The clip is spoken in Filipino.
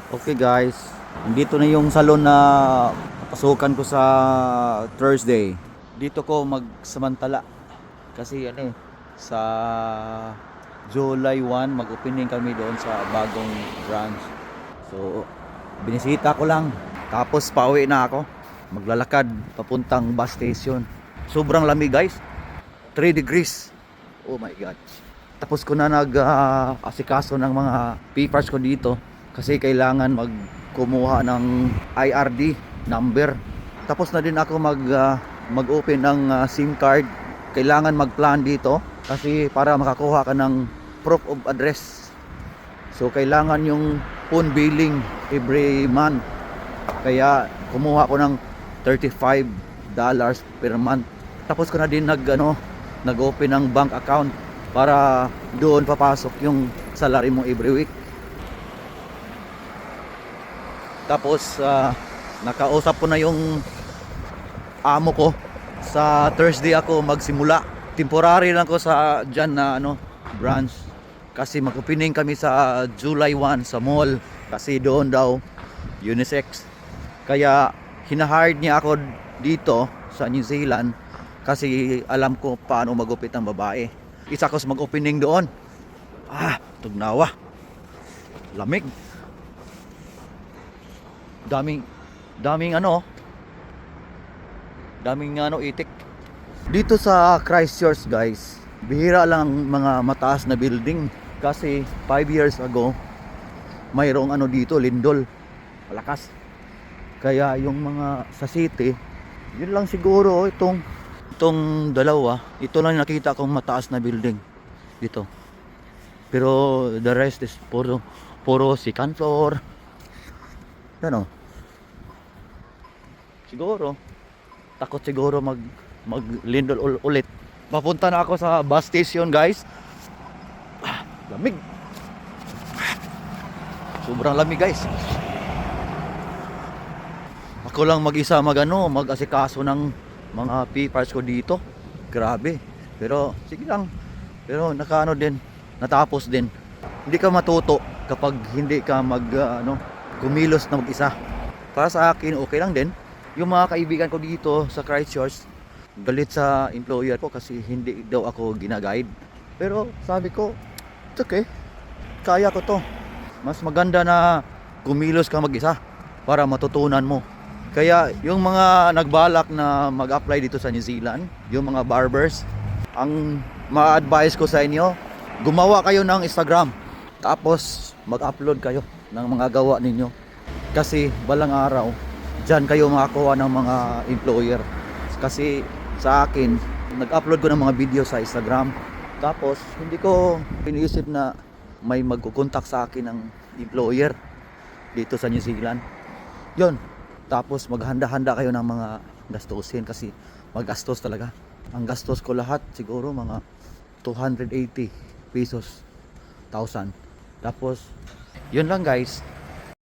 Okay guys, dito na yung salon na pasukan ko sa Thursday. Dito ko magsamantala kasi sa July 1 mag-opening kami doon sa bagong branch. So binisita ko lang, tapos pauwi na ako. Maglalakad papuntang bus station. Sobrang lamig guys, 3 degrees. Oh my god. Tapos ko na asikaso ng mga papers ko dito kasi kailangan kumuha ng IRD number. Tapos na din ako mag-open ng SIM card. Kailangan mag-plan dito kasi para makakuha ka ng proof of address. So kailangan yung phone billing every month. Kaya kumuha ko ng $35 per month. Tapos ko na din nag-open ng bank account para doon papasok yung salary mo every week. Tapos nakausap ko na yung amo ko. Sa Thursday ako magsimula. Temporary lang ko sa dyan na branch. Kasi mag-opening kami sa July 1 sa mall. Kasi doon daw unisex. Kaya hinahired niya ako dito sa New Zealand kasi alam ko paano magupit ang babae. Isa ko sa mag-opening doon. Tugnawa. Lamig. Daming itik. Dito sa Christchurch guys, bihira lang mga mataas na building kasi 5 years ago mayroong dito lindol, malakas. Kaya yung mga sa city, yun lang siguro itong dalawa, ito lang nakita kong mataas na building dito. Pero the rest is puro second floor. Ano? Siguro takot siguro maglindol ulit. Papunta na ako sa bus station guys. Lamig. Sobrang lamig guys. Ako lang mag-isa mag-asikaso ng mga papers ko dito. Grabe. Pero sige lang. Pero natapos din. Hindi ka matuto kapag hindi ka kumilos na mag-isa. Para sa akin okay lang din. Yung mga kaibigan ko dito sa Christchurch, galit sa employer ko kasi hindi daw ako ginaguide. Pero sabi ko, it's okay. Kaya ko to. Mas maganda na kumilos ka mag-isa para matutunan mo. Kaya yung mga nagbalak na mag-apply dito sa New Zealand, yung mga barbers, ang ma-advise ko sa inyo, gumawa kayo ng Instagram. Tapos mag-upload kayo ng mga gawa ninyo. Kasi balang araw, dyan kayo makakuha ng mga employer. Kasi sa akin, nag-upload ko ng mga video sa Instagram. Tapos hindi ko iniisip na may magkukontak sa akin ng employer dito sa New Zealand. Yun. Tapos maghanda-handa kayo ng mga gastusin kasi magastos talaga. Ang gastos ko lahat siguro mga 280 pesos 1,000. Tapos yun lang guys.